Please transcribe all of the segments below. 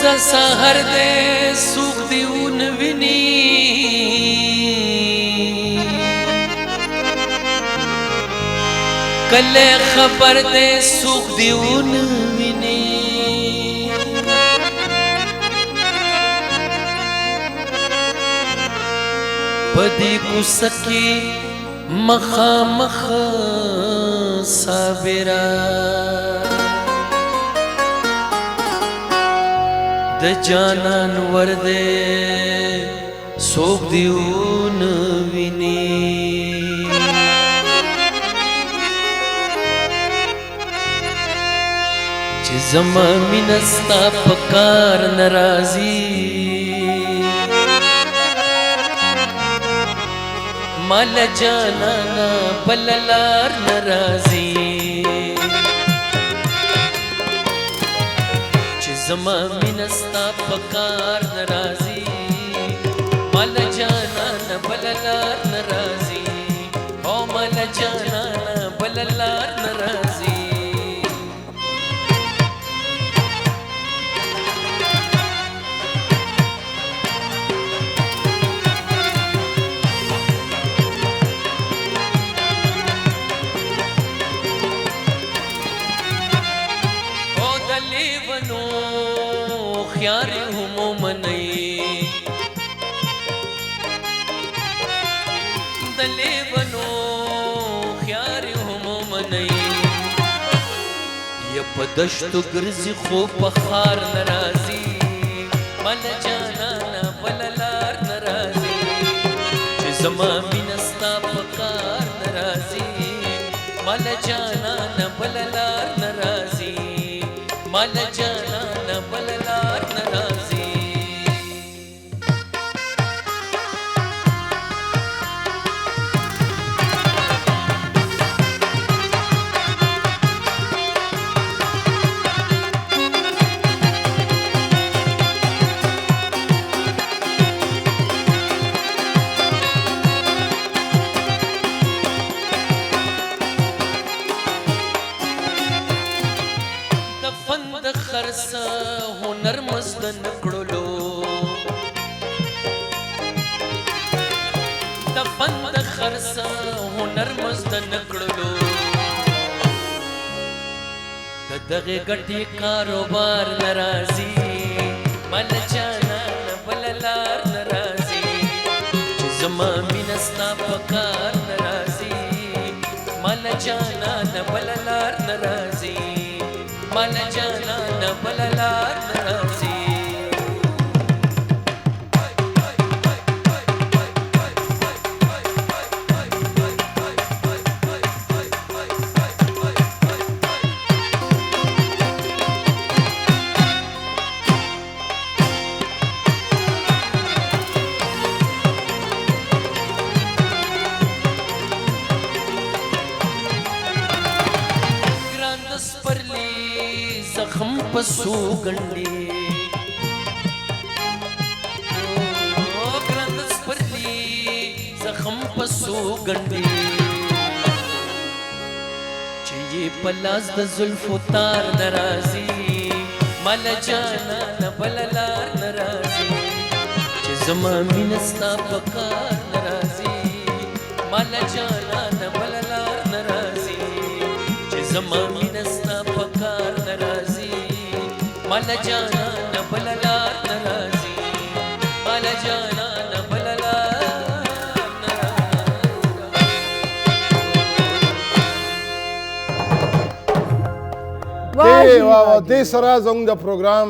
کوزه سحر دې سوق دی ونویني کله خبر دې سوق دی ونویني پدې کوڅه کې مخامخ صابرا د جانان ورده سوق دیون ویني چې زما مینستا پکار ناراضي مال جانانا بللار ناراضي چې زما مینستا پکار ناراضي مال جانانا بللار ناراضي او مال جانانا بللار ناراضي خيار هم مني دلي بنو خيار هم مني يا پدشت ګرځي خو بخار ناراضي مل جانانا بللار ناراضي چې زما مینستا پکار ناراضي مل جانانا بللار ناراضي مل جانانا بللار ناراضي خرسا هنر مزد نکړلو د فند خرسا هنر مزد نکړلو د دغه ګټي کاروبار ناراضي مل جانان بللار ناراضي چې زما مینستا پکار ناراضي مل جانان بللار ناراضي مل جانان بللار ناراضي زخم پسو گنڈی گرندس پرلی زخم پسو گنڈی چیئے پلاز دا ظلف و تار ناراضی مال جانانا بللار ناراضی چی زما مینستا پکار ناراضی مال جانانا بللار ناراضی چی زما مینستا پکار ناراضی مال جانانا بللار ناراضي مال جانانا بللار ناراضي واو دې سره زموږ د پروګرام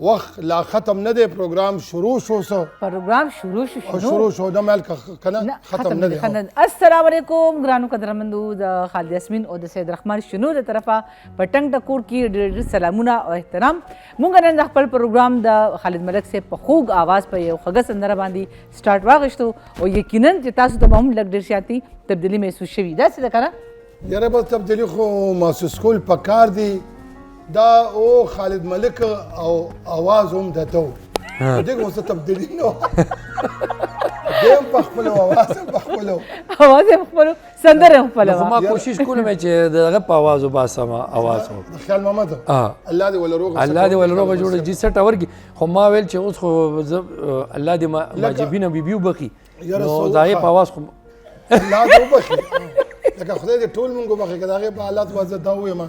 وخت لا ختم نه دی پروګرام شروع شو پروګرام شروع شو د مال کنه ختم نه دی السلام علیکم ګرانو قدرمندو د خالد یاسمین او د سید رحمان شنو د طرفه پټنګ ټکور کی ډېر سلامونه او احترام مونږ نن خپل پروګرام د خالد ملک سے په خوږ आवाज په یو خغه سندره باندې سٹارټ واغښتو او یقینا چې تاسو ته هم لګ ډېر شاتی تبدیلی محسوس شوي دا څه ده کنه یاره بس تبدیلی خو محسوس کول پکار دی دا او خالد ملک او आवाज هم دته دغه څه تبدیلی نو دیم په خپلو اواز هم په خپلو اواز یې خپلو سندرې هم خپله خو ما کوشش کوم چې دغه په آواز وباسم اواز د خیال محمد الله دې ول روغ الله دې ول روغ جوړ جي سټ اور کی خو ما ویل چې اوس خو الله دې واجبینه بیبیو بخي نو دغه په آواز خو الله دې وبخي لکه خدای دې ټول مونږ وبخي که د هغې په حالات وضع دا ووایم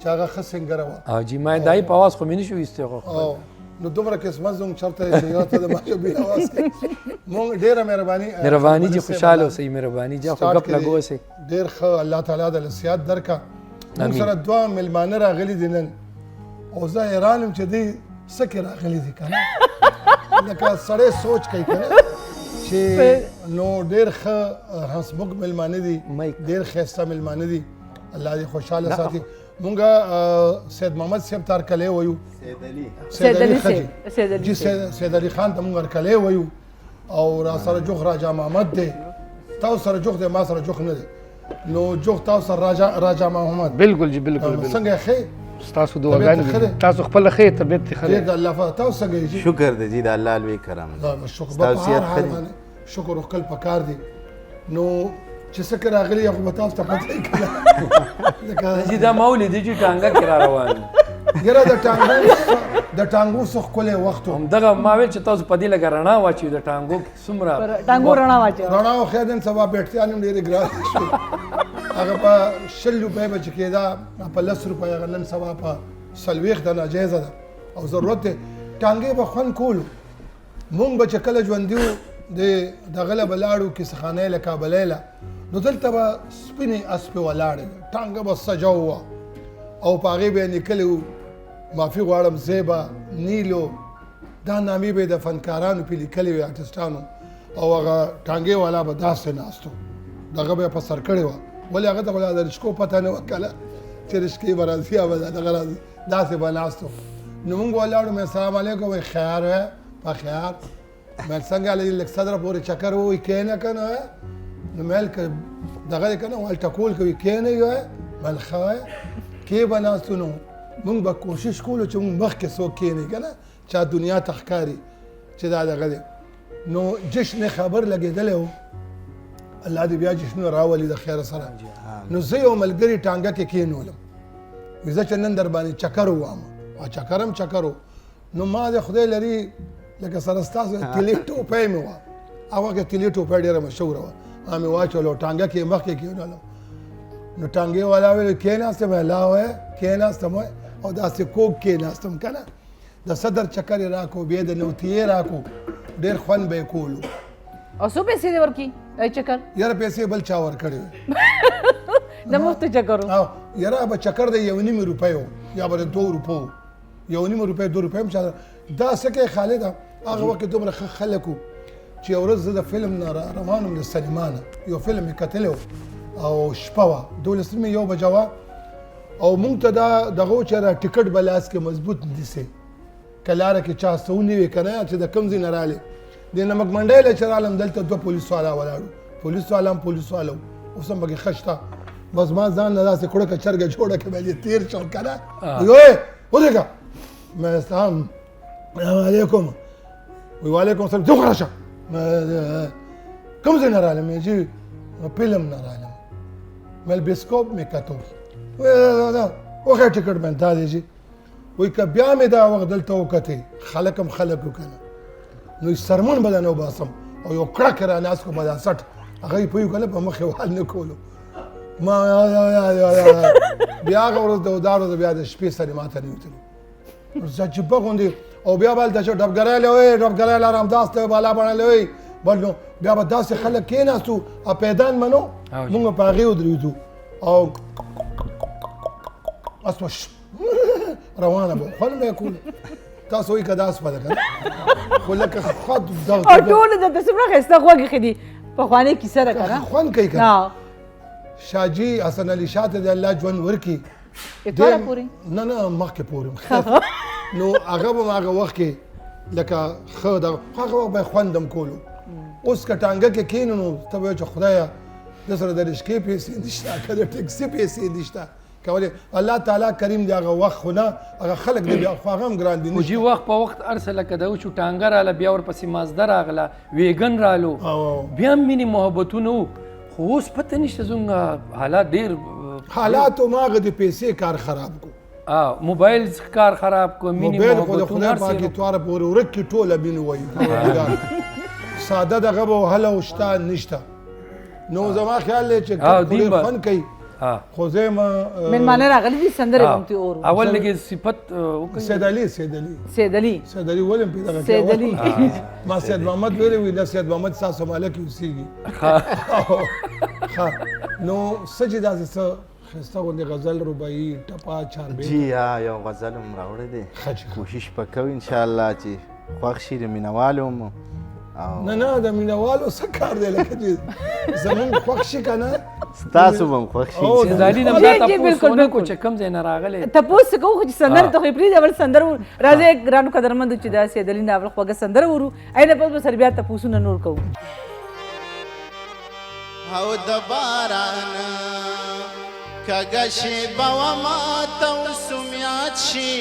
چې هغه ښه سنګره وه او جي ما دای په آواز خو مې نشو ایستی خو نو دومره قسمت زموږ چېرته چې یو ته د ماشوبي اواز کوي مونږ ډېره مهرباني جي خوشحاله اوسئ مهرباني جي خو ګپ لګو اوسئ ډېر ښه الله تعالی د صحت درکړه موږ سره دوه میلمانه راغلي دي نن او زه حیران یم چې دوی څه کې راغلي دي که نه لکه سړی سوچ کوي که نه چې نو ډېر ښه هسموږ میلمانه دي ډېر ښایسته میلمانه دي الله دې خوشحاله ساتي مونږ سید محمد صاحب ته هرکلی وایو سید علي جي سید علي خان ته مونږ هرکلی وایو او را سره جوخ راجا محمد دی تاسو سره جوخ دی ما سره جوخ نه دی نو جوخ تاسو سره راجا محمد بالکل جی بالکل څنګه ښه تاسو دعاګانې تاسو خپل ښه طبیعت ښه دی د الله فضل تاسو څنګه جی شکر دی جی د الله لوی کرم شکر په هر حال باندې شکر وکړ پکار دی نو چې څه کې راغلي خو به تاسو ته پته یې که نه جي دا ما ولیدې چې ټانګه کې را روان یاره د ټانګو څه ښکلی وخت و همدغه ما ویل چې تاسو په دې لږه رڼا واچوي د ټانګو څومره ټانګو رڼا واچوي رڼا او خیر نن سبا بیټریان هم ډېرې ګرانې شوې هغه په 20 روپۍ به چې کېده په 10 روپۍ هغه نن سبا په 40 ده ناجایزه ده او ضرورت دی ټانګې به خوند کولو مونږ به چې کله ژوندي وو د دغه له به لاړو کیسهخانۍ له کابلۍ له نو دلته به سپینې اسپې ولاړې ټانګه به سجاو وه او په هغې به یې لیکلي وو معافي غواړم زیبه نیلو دا نامې به یې د فنکارانو پې لیکلې وې آرټسټانو او هغه ټانګې والا به داسې ناست و دغه به یې په سر کړې وه ولې هغه ته خو د رشکو پته نه وه کله چې رشکې به راځي یا به دغه راځي داسې به ناست و نو مونږ ولاړو مې السلام علیکم وایي خیر وی په خیر مې څنګه لږ صدره پورې چکر ووایي کښېنه که نه نو مې که دغه دی که نه هلته کول کوي کښېنئ وی مې ښه وی کې به ناستو نو مونږ به کوشش کولو چې مونږ مخکې څوک کښېنئ که نه چا دنیا ته ښکاري چې دا دغه دی نو جشن خبر لګېدلی و الله دې بیا جشنونه راولي د خیره سره نو زه یو ملګري ټانګه کې کښېنولم وي زه چې نن در باندې چکر ووام او چکر هم چکر و نو ما د خدای لري لکه سره ستاسو تیلې ټوپۍ مې وه هغه کې تیلې ټوپۍ ډېره مشهوره وه ما مې واچولو ټانګه کې مخکې کښېنولم نو ټانګې والا ویل کښېناستم لا وایه کښېناستم وایه او داسې کوږ کښېناستم که نه د صدر چکر یې راکړو بیا د نوتیې راکړو ډېر خوند به یې کولو او څو پیسې دې ورکړي دا چکر یاره پیسې بل چا ورکړې وې د مفت چکر او یاره به چکر د 1.5 روپۍ و یا به د 2 روپو 1.5 روپۍ 2 روپۍ هم چا دا څه کوي خالده هغه وخت کې دومره ښه خلک وو چې یو ورځ زه د فلم نه روان وم د سلیمانه یو فلم مې کتلی و او شپه وه 12 نیمې 1 بجه وه او مونږ ته دا دغه و چې را ټکټ به لاس کې مضبوط نیسئ که لاره کې چا څه ونیوې که نه چې د کوم ځای نه رالې د نمک منډۍ له چې رالم دلته 2 پولیس والا ولاړو پولیس والا هم پولیس والا و اوس هم پکې ښه شته بس ما ځان نه داسې کړکه چرګه جوړه کړه باندې تېر شم که نه ویې ودرېږه مې السلام علیکم وی وعلیکم السلام څوک راشه کوم ځای نه رالم جي فلم نه رالم مې بسکوپ مې کتو وښه ټکټ مې دا دی جي وی که بیا مې دا وخت دلته وکتې خلک هم خلک و که نه نو سرمن به نه وباسم او یو کړک راناست کړو به دا سټ هغه یې پوه که نه په مخ یې وال نه کولو ما بیا هغه ورځ د ودارو بیا د شپې سرې ما ته نه وتلو عجیبه غوندې او بیا به هلته چې ډبګری لوی ډبګری لارم داسې بالا بڼلی وی بل نو بیا به داسې خلک کېناستو او پیدان به نو مونږ په هغې ودرېدو او اسوه روانه به خوند به یې کولو تاسو وایي که دا اسپه ده که نه خو لکه خود او ټولو درته څومره ښایسته غوږ ایښي دي پخوانۍ کیسه ده که نه خوند کوي که نه شاجي حسن علي شاه ته د الله ژوند ورکړي اتواره پورې نه نه مخکې پورې نو هغه به هغه وخت کې لکه ښه دغه هغه وخت به یې خوند هم کولو اوس که ټانګه کې کښېنو نو ته به وایې چې خدایه د سره د رشکې پیسې نشته که د ټکسي پیسې نشته کولای الله تعالی کریم دی هغه وخت خو نه هغه خلک دی بیا خو هغه هم ګران دي خو جي وخت په وخت ارسه لکه د وچو ټانګه راله بیا ورپسې مازده راغله ویګن رالو بیا هم مینې محبتونه وو خو اوس پته نشته زموږ حالات ډېر حالاتو ما هغه د پیسې کار خراب کو موبایل کار خراب کو مینې موبایل خو د محبتونه خدای پاکې تواره پورې ورک کې ټوله مینې وایي ساده دغه به وهله وشته نشته نو زما خیال دی چې ډېر خوند کوي خو زه ما مېلمانه راغلي دي سندرې به هم ترې اورو اول لږې صفت وکړئ سید علي سید علي ولې مې پیدا سید علي ما سید محمد ویلی وي دا سید محمد ستاسو ماله کې اوسېږي نو څه چې داسې څه ښایسته غوندې غزل رباعي ټپه چاربیت جی ها یو غزل هم راوړی دی کوشش به کوو انشاءالله چې خوښ شي د مینهوالو هم نه د مینهوالو څه کار دی لکه چې زمونږ خوښ شي که نه ستاسو به هم خوښ شي سید علي نه بیا تپوس ونه کړو چې کوم ځای نه راغلی تپوس کوو خو چې سندرې ته خو یې پرېږدي اول سندره راځئ ګرانو قدرمندو چې دا سید علي نه اول خوږه سندره ورو اینه پس به سره بیا تپوسونه نور کوو او د باران کږه شېبه وه ماته اوسم یاد شي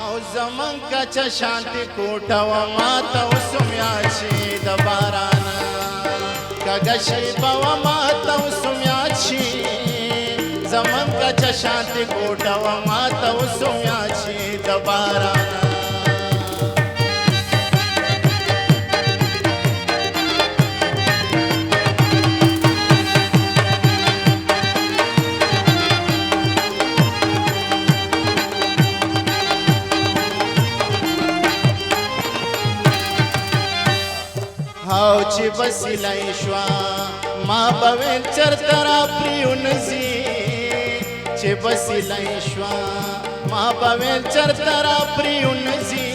او زمون کچه شانتی کوټه وه ماته اوسم یاد شي د باران کږه شېبه وه ماته اوسم یاد شي زمون کچه شانتی کوټه وه ماته اوسم یاد شي د باران او چې بسیلای شوا ما به ویل چرته را پریونځي چې بسیلای شوا ما به ویل چرته را پریونځي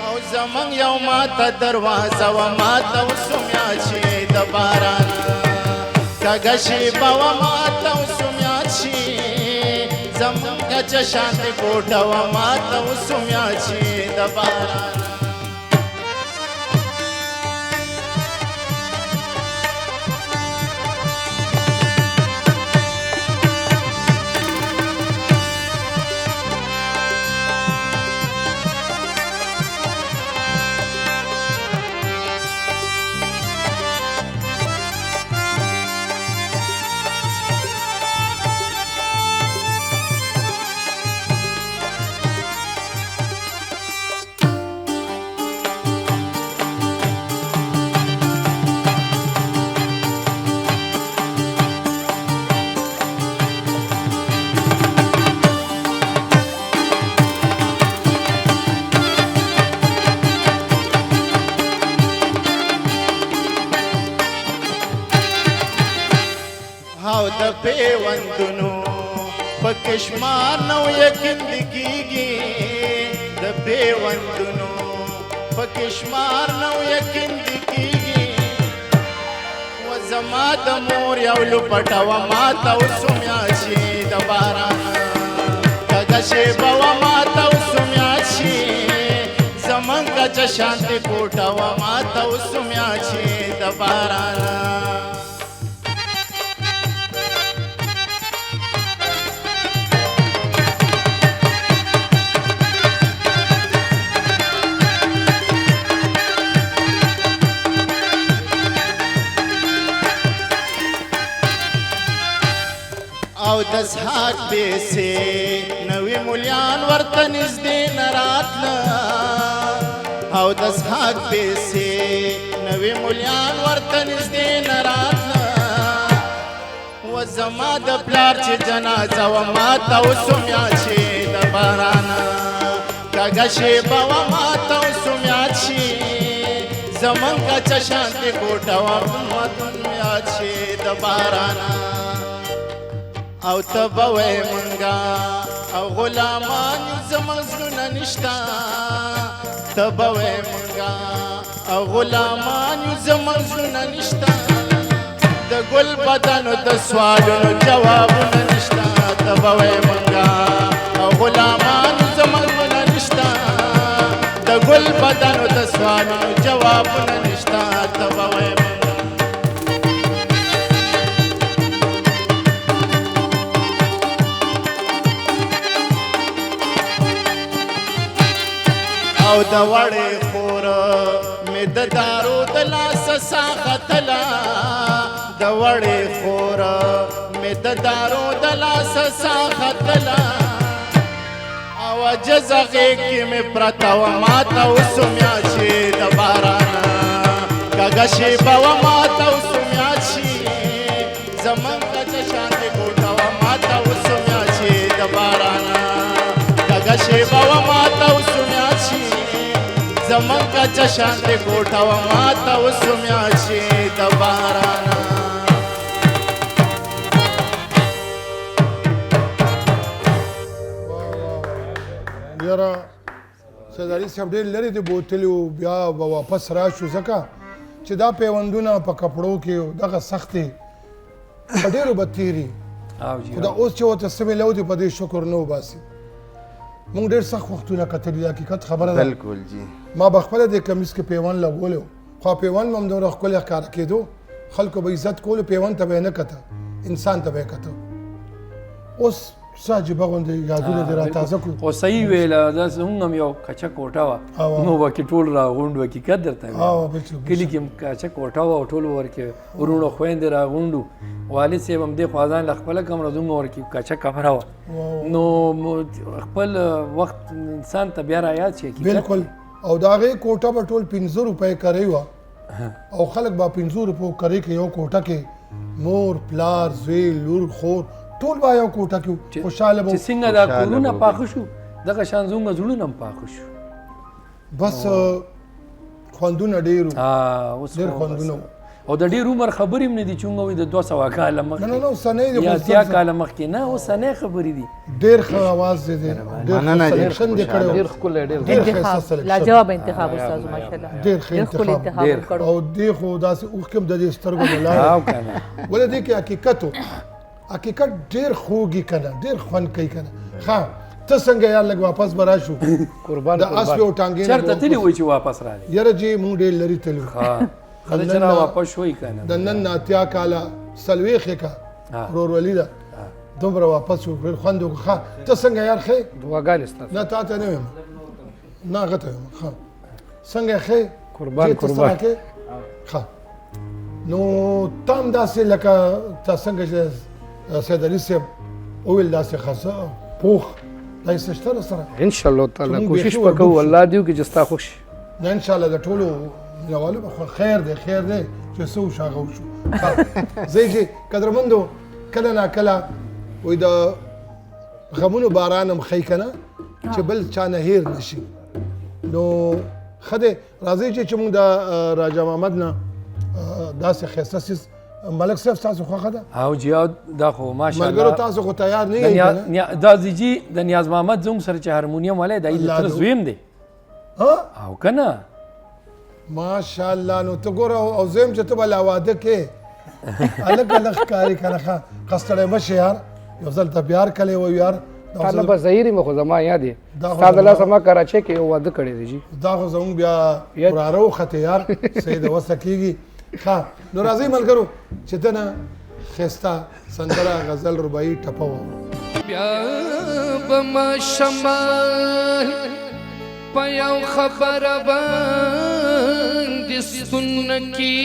او زمونږ یو ماته دروازه وه ماته اوسم یاد شي د باران کږه شېبه وه ماته اوسم یاد شي زمونږ کچه شانتې کوټه وه ماته اوسم یاد شي د باران او د پیوندونو په کشمار نو یقین کیږي د پیوندونو په کشمار نو یقین کیږي و زما د مور یو لپټه و ماته اوسم یاد شي د باران کږه شېبه و ماته اوسم یاد شي زمونږ کچه شانتې کوټه و ماته اوسم یاد شي د باران او د اسحاق بیسې نوي مولیان ورته نږدې نه راتله او د اسحاق بیسې نوي مولیان ورته نږدې نه راتله و زما د پلار چې جنازه وه ماته اوسم یاد شي د باران کږه شېبه وه ماته اوسم یاد شي زمونږ کچه شانتې کوټه وه ماته یاد شي د باران او ته به وایې منګه او غلامان یو زموږ زړونه نشته ته به وایې منګه او غلامان یو زموږ زړونه نشته د ګل بدنو د سوالونو جوابونه نشته ته به وایې منګه او غلامان یو زموږ زړونه نشته د ګل بدنو د سوالونو جوابونه نشته ته به وایې منګه او د وړې خور مې د دارو د لاس ساختلا د وړې خور مې د دارو د لاس ساختلا او جزغې کې مې پرته و ماته وسمیا چې د باران کږه شیبه و ماته وسمیا چې زمن کچه شانې ګوټه و ماته وسمیا چې د باران کږه شیبه و ماته وسمیا چې زمن کچه شانې ګوټه و ماته وسمیا چې د باران یاره سید علي صاحب ډېر لرې دي بوتلي وو بیا به واپس راشو ځکه چې دا پیوندونه په کپړو کې دغه سختې په ډېرو به تېري خو دا اوس چې ورته څه میلاو دي په دې شکر نه وباسي موږ ډېر سخت وختونه کتلي دا حقیقت خبره ده بالکل جی ما به خپله دې کمیس کې پیوند لګولی و خو پیوند به هم دومره ښکلی ښکاره کېدو خلکو به عزت کولو پیوند ته به یې نه کته انسان ته به یې کته اوس څه عجیبه غوندې یادونه دې را تازه کړو خو صحیح ویله داسې موږ هم یو کچه کوټه وه نو به کې ټول راغونډ وه حقیقت درته کلي کې هم کچه کوټه وه او ټول ورکې وروڼو خویندې راغونډو والد صاحب هم دې خوا ځان له خپله کمره زموږ ورکې کچه کمره وه نو خپل وخت انسان ته بیا رایاد شي بالکل او د هغې کوټه به ټول 15 روپۍ کرۍ وه او خلک به 15 روپو کرۍ کې یو کوټه کې مور پلار زوی لور خور ټول به یو کوټه کې خوشحاله به چې څنګه دا کورونه پاخه شو دغه شان زموږ زړونه هم پاخه شو بس خوندونه ډېر وو اوس ډېر خوندونه وو او د ډېر عمر خبرې هم نه دي چې موږ وایو د 200 کاله مخکې نه نه اوسنۍ دي یا اتیا کاله مخکې نه اوسنۍ خبرې دي ډېر ښه اواز دی ډېر سلیکشن دې کړی ډېر ښکلی ډېر انتخاب لاجواب انتخاب استاد ماشاءالله ډېر ښه انتخاب او دې خو داسې اوښکې هم د دې سترګو نه لاړې ولې دې کې حقیقت و حقیقت ډېر خوږي که نه ډېر خوند کوي که نه ښه ته څنګه یار لږ واپس به راشو قربان د اسپې او ټانګې نه چېرته تللي وایي چې واپس راغلي یاره جی موږ ډېر لرې تللي وو خدای چې را واپس شوي که نه د نن نه اتیا کاله څلوېښت یې که ورورولي ده دومره واپس شو ډېر خوند وکړو ښه ته څنګه یار ښې دعاګانې ستاسو نه تا ته نه ویم نه هغه ته ویم ښه څنګه یې ښې قربان قربان ښه نو تا هم داسې لکه تا څنګه چې سید علي صاحب وویل داسې ښه پوخ داسې شته راسره ان شاء الله تعالی کوشش به کوو الله دې وکړي چې ستا خوښ شي نه ان شاء الله د ټولو مینوالو به خیر دی خیر دی چې څه وشو هغه وشو زه چې قدرمندو کله ناکله وایي د غمونو باران هم ښیي که نه چې بل چا نه هیر نه شي نو ښه دی راځئ چې موږ د راجا محمد نه داسې ښایسته څیز ملک صاحب تاسو خوښه ده او جیاد دا خو ماشاءالله ملګرو تاسو خو تیار نه یې دا زیجي د نیاز محمد زموږ سره چې هارمونیم والی دا یې د تره زویم دی او که نه ماشاءالله نو ته ګوره او زویم چې ته به لا واده کې هلک هلک ښکاري که نه ښه ښه مه شې یار یو ځل ته پیار کلی و یار تا نه به ظهیر مې خو زما یاد یې ستا د لاسه ما کراچۍ کې یو واده کړی دی جي دا خو زموږ بیا وراره وختې یار صحیح د وسه کېږي ښه نو راځئ ملګرو چې ته نه ښایسته سندره غزل رباعي ټپه واورو بیا به ما شمال په یو خبره باندې ستون کې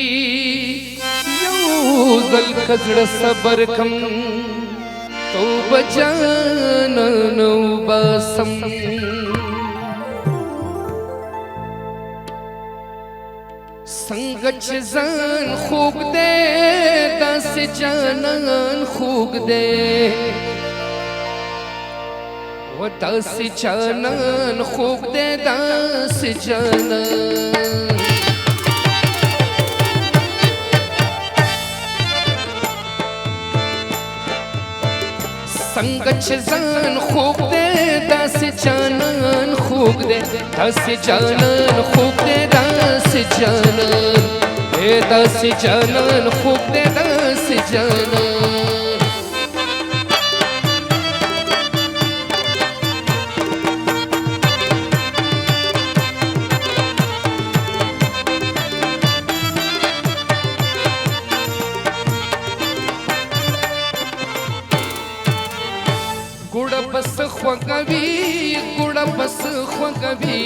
یو ځل که زړه صبر کم توبه جانان وباسم څنګه چې ځان خوږ دی داسې جانان خوږ دی و داسې جانان خوږ دی داسې جانان څنګه چې ځان خوږ دی داسې جانان خوږ دی داسې جانان خوږ دی داسې جانان داسې جانان خوږ دی داسې جانان ګوړه بس خوږوي ګوړه بس خوږوي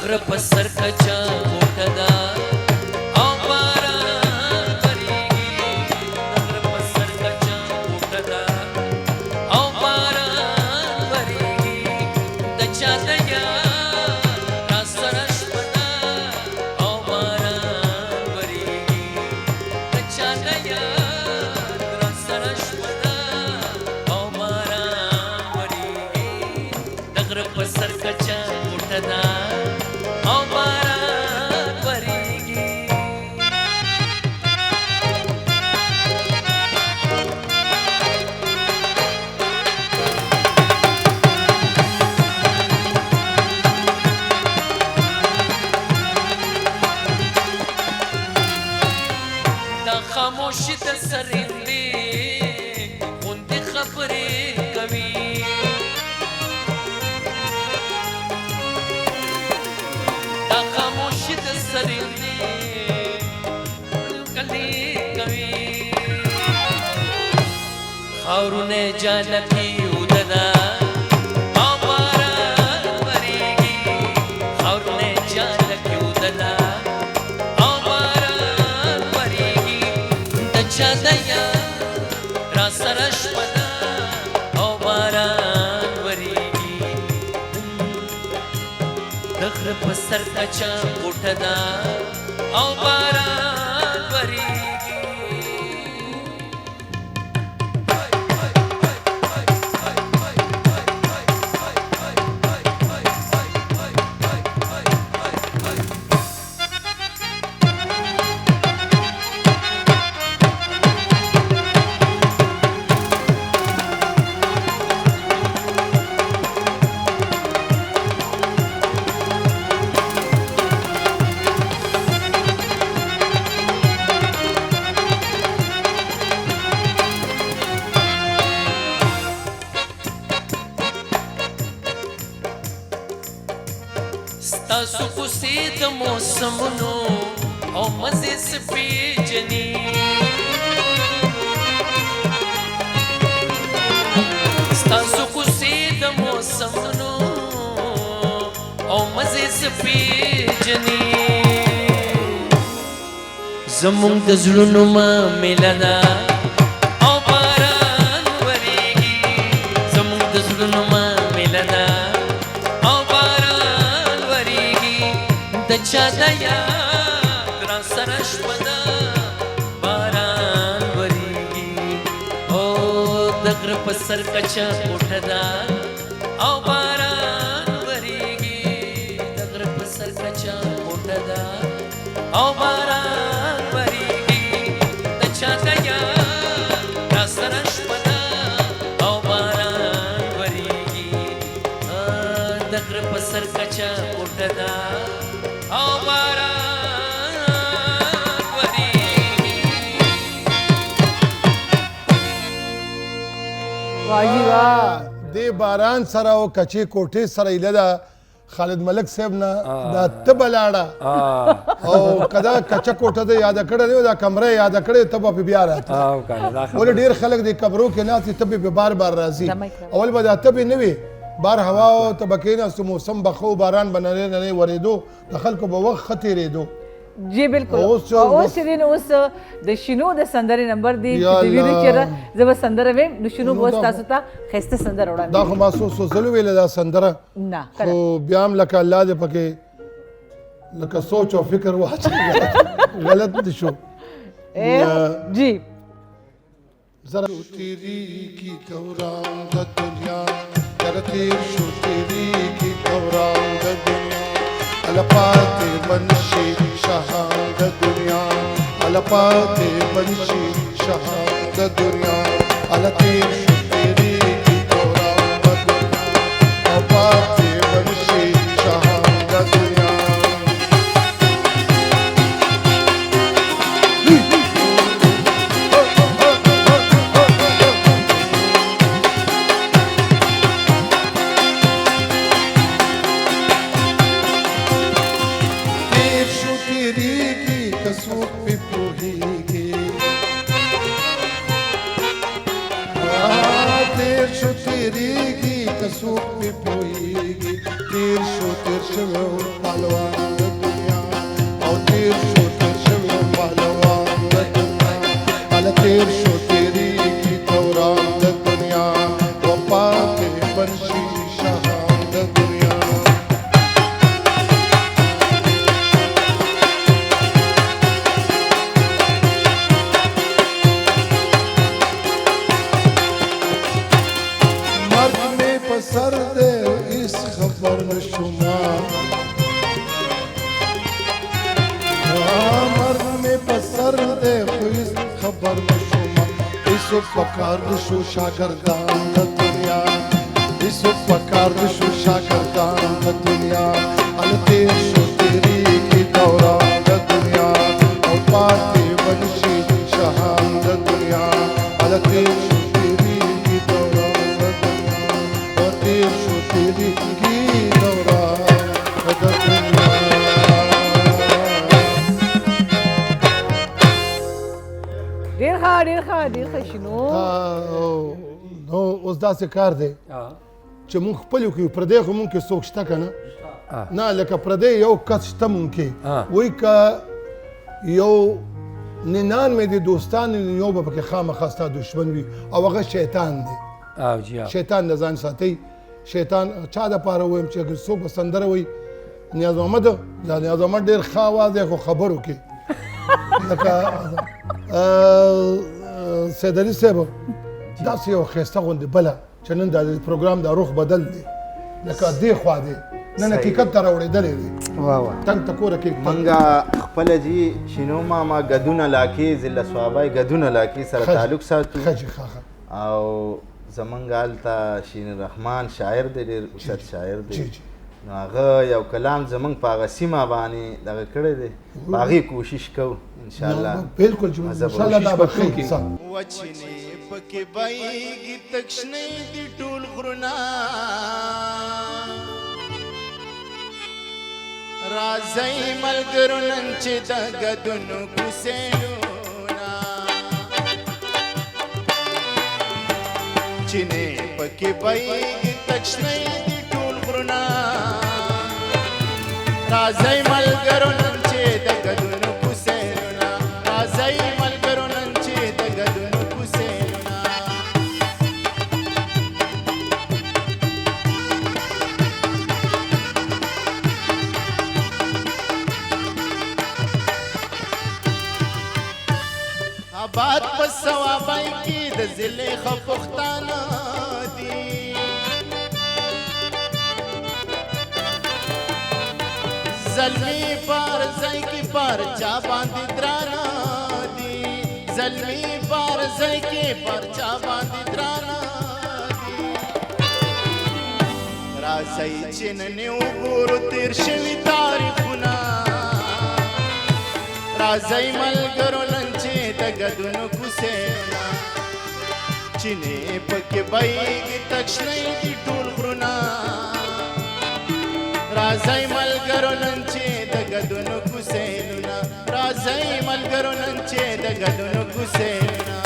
غره په سر کچا کوټه ده او باران وریږي د غره په سر کچا کوټه ده او باران وریږي د چا د یار را سره شپه ده او باران وریږي د چا د یار را سره شپه ده او باران وریږي د غره په سر کچا کوټه ده او باران وریږي دا خاموشي د سرندې غوندې خبرې کوي دا خاموشي د سرندې کلي کوي خاورونه جانتي ودنا او باران وریږي خاورونه جانتي ودنا او باران وریږي د چا د یار را سره شپه ده او باران وریږي د غره په سر کچا کوټه ده او باران وریږي ستاسو کوسې د موسمونو او مزې سپېجني ستاسو کوسې د موسمونو او مزې سپېجني زمونږ د زړونو معامله ده او باران وریږي زمونږ د زړونو معامله ده د چا د یار را سره شپه ده باران وریږي او د غره په سر کچا کوټه ده او باران وریږي د غره په سر کچا کوټه ده او باران وریږي د چا د یار را سره شپه ده او باران وریږي د غره په سر کچا کوټه ده او باران وریږي واہ جی واہ دې باران سره او کچې کوټې سره ایله ده خالد ملک صاحب نه دا تبه لاړه او کدا کچه کوټه ده یاده کړې دی دا کمره یاده کړې تبه په بیا راځي ولې ډېر خلک دې کمرو کې ناستې تبه په بار بار راځي اول به دا تبه نه وي بار هوا او تبکینا سو موسم بخو باران بنره نه ورېدو د خلکو به وخت ختیرېدو جی بالکل اوس دین اوس د شینو د سندرې نمبر دی چې ویل چیرې زب سندره ویم د شینو بوس تاسو ته خسته سندره وړاندې دا خو ما سو زلو ویل دا سندره نه خو بیا هم لکه الله دې پکې لکه سوچ او فکر واچي غلط دي شو جی ذرا تیری کی دوران د دنیا کرتی شو تیری کی دوران د دنیا الپاتے بنشی شہان د دنیا الپاتے بنشی شہان د دنیا التیر شو تیری کی دوران د دنیا الپاتے بنشی شہان د دنیا ته څوک پې پوهېږي تېر شوی پهلوان د دنیا او تېر شوی پهلوان د دنیا هله تېر شو تېرېږي دوران د دنیا و پاتې بنشي شهان د دنیا مرګ مې په سر دی هېڅ خبر نه شومه مرګ مې په سر دی خو هېڅ خبر نه شومه هېڅوک په کار نه شو شاګردان د دنیا هېڅوک په کار نه شو شاګردان د دنیا هله تېر شو تېرېږي دوران د دنیا او پاتې بنشي شهان د دنیا هله تېر شو تېرېږي دوران د دنیا او تېر شو تېرېږي دوران د دنیا ډېر ښه شنو نو اوس داسې کار دی چې مونږ خپل وکړو پردی خو مونږ کې څوک شته که نه نه لکه پردی یو کس شته مونږ کې وایي که یو ننان مې د دوستان یو به پکې خامخا ستا دشمن وي او هغه شیطان دی شیطان نه ځان ساتئ شیطان چا دپاره ووایم چې اگر څوک به سندره وایي نیاز محمد دا نیاز محمد ډېر ښه اواز دی خو خبرو کې لکه سید علي صاحب داسې یو ښایسته غوندې بله چې نن دا د پروګرام دا روح بدل دی لکه دې خوا دی نن حقیقت ته راوړېدلی دی تنګ ته کوره کې منګه خپله جي شینو ماما ګدونه لاکې ضلع صوابی ګدونه لاکې سره تعلق ساتو او زمونږ هلته شین الرحمن شاعر دی ډېر اوسط شاعر دی نو هغه یو کلام زمونږ په هغه سیمه باندې دغه کړی دی په هغې کوشش کوو انشاءالله بالکل انشاءالله دا به ښه وچینې پکې بایږي تک شنې دي ټول غرونه راځئ ملګرو نن چې د ګدونو کوسېلونه چینې پکې بایږي تک شنې دي ټول غرونه راځئ ملګرو نن چې د ګدونو کوسېلونه راځئ ملګرو نن چې د ګدونو کوسېلونه آباد په ثوابای کې د زلیخا پښتانه دي زلمی پر ځای کې پر چا باندې درانه دي زلمی پر ځای کې پر چا باندې درانه دي راځئ چې نن وګورو تېر شوي تاریخونه راځئ ملګرو نن چې د ګدونو کوسېونه چینې پکې بایږي تک شنې دي ټول غرونه راځئ ملګرو نن چې د ګدونو کوسېونه راځئ ملګرو نن چې د ګدونو کوسېونه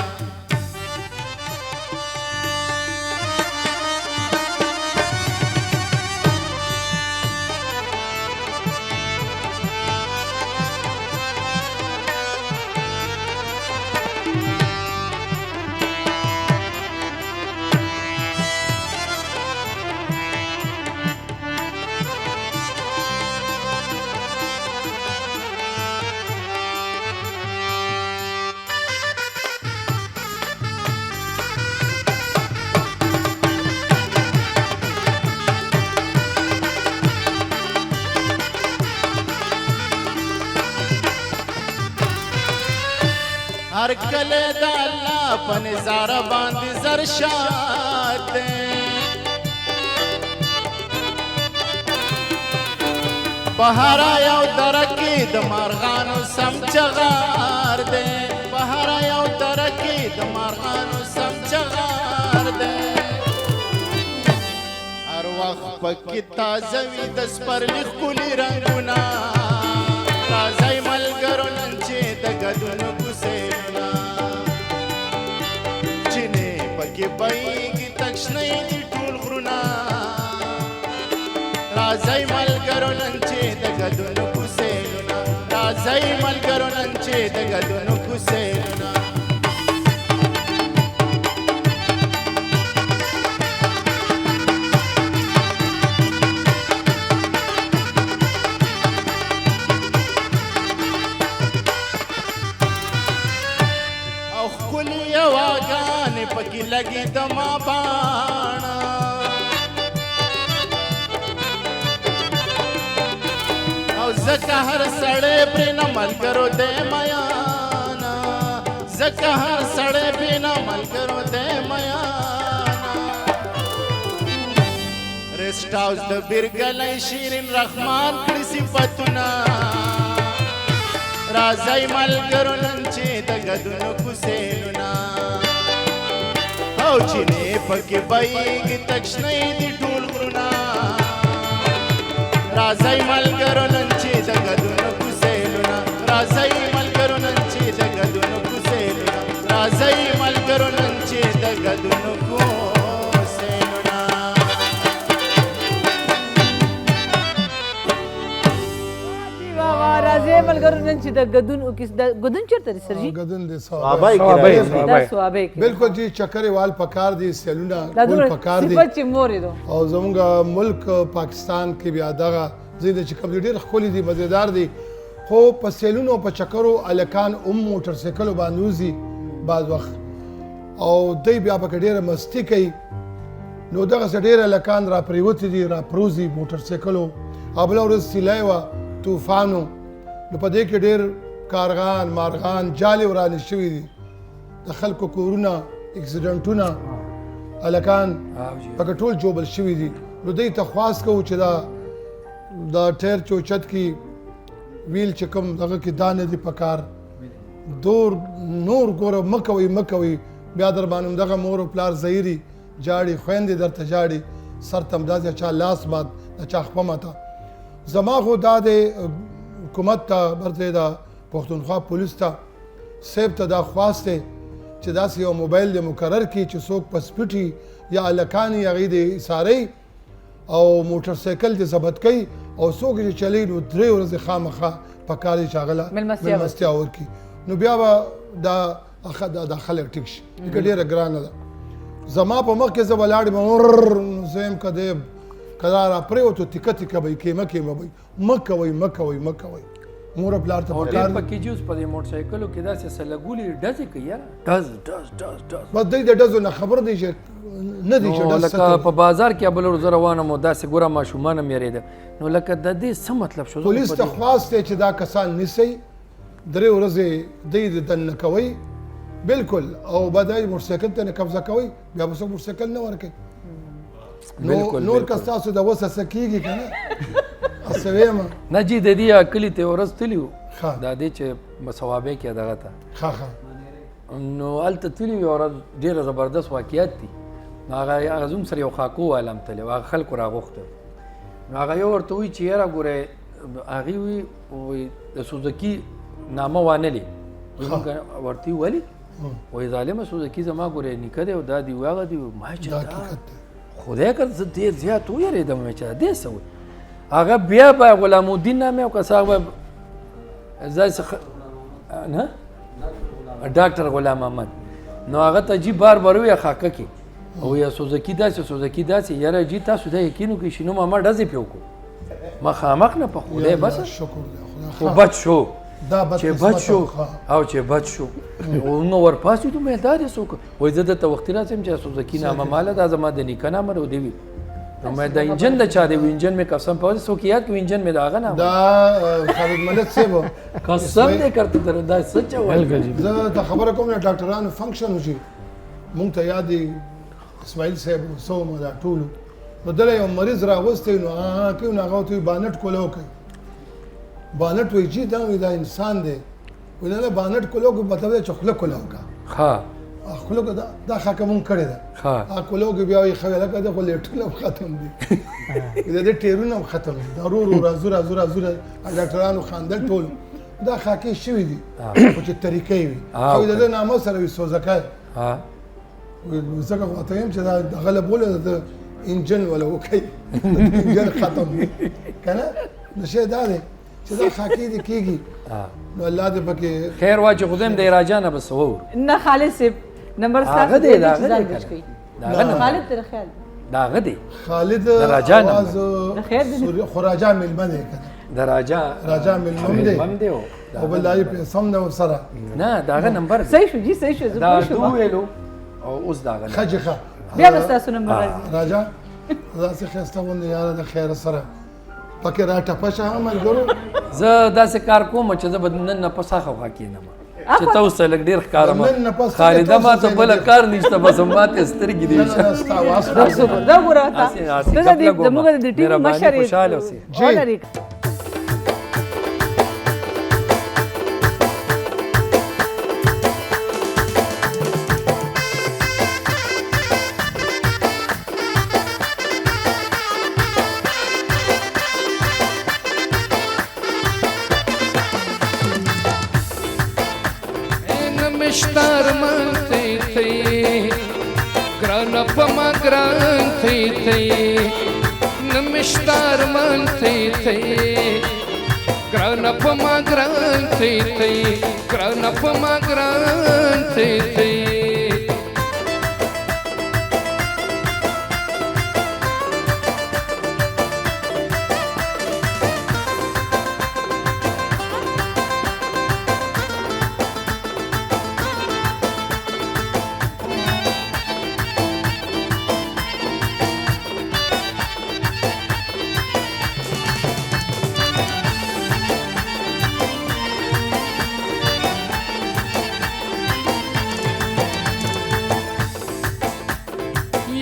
هر کله د الله په نظاره باندې زر شاد دی په هر یو دره کې د مارغانو سم چغار دی په هر یو دره کې د مارغانو سم چغار دی هر وخت پکې تازه وي د سپرلي ښکلي رنګونه راځئ ملګرو نن چې د ګدونو کوسېونه چینې پکې بایږي تکشنۍ دي ټول غرونه راځئ ملګرو نن چې د ګدونو کوسېلونه راځئ ملګرو نن چې د ګدونو کوسېلونه پکی لگی دما بانا او زکا هر سڑے پرینا ملگرو دے میانا زکا هر سڑے پرینا ملگرو دے میانا ریسٹ ہاؤس د بیرگلی شیرین رحمان کړي صفتونه راځئ ملګرو نن چې د ګدونو کوسېلونه او چې نه پکې بایږي تکشنۍ دي ټول غرونه راځئ ملګرو نن چې د ګدونو کوسېلونه راځئ ملګرو نن چې د ګدونو کوسېلونه راځئ ملګرو نن چې د ګدونو کوسېلونه راځئ ملګرو نن چې د ګدون چېرته دی سر جي ګدون دی صوابۍ کې بالکل جی چکرې وال پکار دي سیلونه ټول پکار دي صفت چې مورې دو او زموږ ملک پاکستان کې بیا دغه ځینې چې کوم ډېر ښکلي دي مزېدار دي خو په سیلونو په چکرو هلکان موټر سایکلو باندې وځي بعض وخت او دوی بیا پکې ډېره مستي کوي نو دغسې ډېر هلکان را پرېوتي دي را پروزي موټر سایکلو او بله ورځ سیلی وه طوفانو نو په دې کې ډېر کارغان مارغان جالې ورانې شوي دي د خلکو کورونه اکسیډنټونه هلکان پکې ټول جوبل شوي دي نو دوی ته خواست کوو چې دا ټایر چوچت کې ویل چې کوم دغه کې دا نه دي پکار نور ګوره مه کوئ بیا در باندې همدغه مور او پلار ظهیري جاړي خویندې درته جاړي سر ته همداسې چا لاس مات د چا خپه ماته زما خو دا د حکومت ته برته د پښتونخوا پولیس ته صاحب ته دا خواست دی چې داسې یو موبایل د مقرر کړي چې څوک په سپیټي یا هلکان یې هغې د ایسارۍ او موټر سایکل دې ضبط کوي او څوک چې چلی نو 3 ورځې خامخا پکار دي چې هغه له مېلمستیا ورکړي نو بیا به دا خلک ټیک شي لکه ډېره ګرانه ده زما په مخ کې زه ولاړ یم زه یم که دی که دا را پرېوتو تیکه تیکه به یې کیمه به یې مه کوئ مور او پلار ته او ډېر پکې چې اوس په دې موټر سایکلو کې داسې سلګولې ډزې کوي یاره ډز بس دوی د ډزو نه خبر دی چې نه دی چې ډز لکه په بازار کې بله ورځ روانه مو داسې ګوره ماشومان هم یارېده نو لکه د دې څه مطلب شو پولیس ته خواست دی چې دا کسان نیسئ 3 ورځې دوی دننه کوئ بالکل او بعد یې موټر سایکل ته نه قبضه کوئ بیا به څوک موټر سایکل نه ورکوي نور که ستاسو د وسه څه کېږي که نه څه ویم نه جي د دې کلي ته ورځ تلي وو دا دې چې صوابۍ کې دغه ته نو هلته تلي وي ورځ ډېره زبردست واقعیت دي نو هغه زموږ سره یو خاکو والم تللی و هغه خلکو راغوښته نو هغه یو ورته وایي چې یاره ګورئ هغې وایي د سوزکي نامه وانلې ورته وایي ولې وایي ظالمه سوزکي زما ګورئ نیکه دی او دا دی هغه دی ما چې خدای که زه ډېر زیات ویرېدم چې دې څه وایي هغه بیا به غلام الدین نامې او که څه هغه به نه ډاکټر غلام احمد نو هغه ته جي بار وایي خاکه کې او یا سوزکي داسې یاره جي تاسو دا یقین وکړئ چې نو ما ډزې پې وکړو مخامخ نه په خدای بس خو بچ شو چې بچ شو نو ورپاسېدو مې دا دې څوک وایي زه درته وختي راځم چې سوزکي نامه ماله دا زما د نیکه نامه رو دی وي نو مې د انجن د چا دی انجن مې قسم په څوک یاد کو انجن مې د هغه نامه دا خالد ملک صاحب قسم دې کرته در دا سچ وایي زه ته خبره کوم نه ډاکټرانو فنکشن وشي مونږ ته یاد دی اسماعیل صاحب سوم دا ټولو نو دله یو مریض راغوستی نو کوي نو هغه ورته بانټ کولو کوي بانټ وایي چې دا انسان دی وایي نه بانټ کولو کوي مطلب دی چې خوله کولو کا ښه خوله دا خاکه مونږ کړې ده کولو کې بیا وایي ښه لکه د خو لیټونه هم ختم دي د دې ټیرونه هم ختم دي دا ورو راځو ډاکټرانو خاندل ټول دا خاکې شوي دي خو چې طریقې وي او د ده نامه سره وي سوزکی ځکه خو ته یم چې دا دغه له بوله د انجن ولا وکړي انجن ختم وي که نه نو شی دا دی چې دا خاکې دې کېږي نو الله دې پکې خیر واچ خدایم د راجا نه بس وو نه خالد صاحب نمبر هغه دی داغه دی خالد تر خیال داغه دی خالد راجا نه आवाज خو راجا ملمن دی کنه د راجا ملمن دی او بل لای په سم نو سره نه داغه نمبر صحیح شو جی صحیح شو دا تو ویلو او اوس داغه خجخه بیا بس تاسو نمبر راځي راجا دا څه خسته ونه یاره د خیر سره پکې را ټپشه عمل ګورو زه داسې کار کوم چې زه بدنن نه پساخه واکینم چې تاسو لګ ډیر ښکارم خالده ما ته بل کار نشته بس ماته سترګې دي دا ګوره تاسو د موږ د ټیم مشر خوشاله اوسئ جی مشتار من تی تی گران پما گران تی تی نمشتار من تی تی گران پما گران تی تی گران پما گران تی تی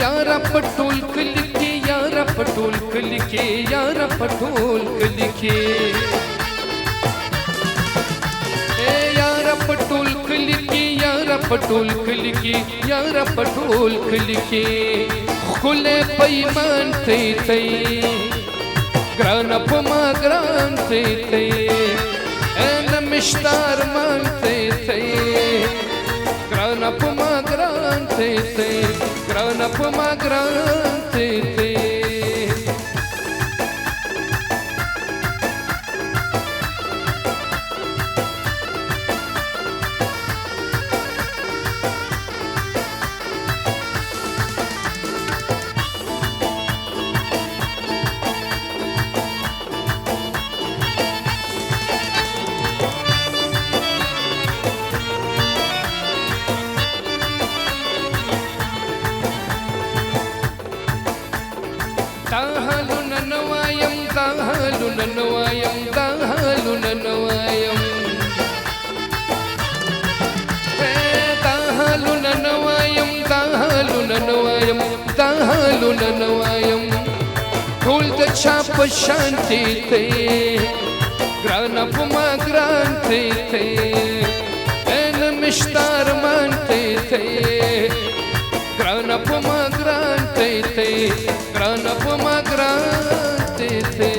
यारा पटोल कलिके यारा पटोल कलिके यारा पटोल कलिके यारा पटोल कलिके यारा पटोल कलिके यारा पटोल कलिके खुले पैमान थे थे ग्रान पमा ग्रान थे थे नमिश्तार मान थे थे ग्रान पमा ग्रान थे थे ग्रान पमा ग्रान थे थे ढोल छाप शांति थे ग्रान पमा ग्रान थे मिश्तार मानते थे ग्रान पमा ग्रान थे ग्रान पमा ग्रान थे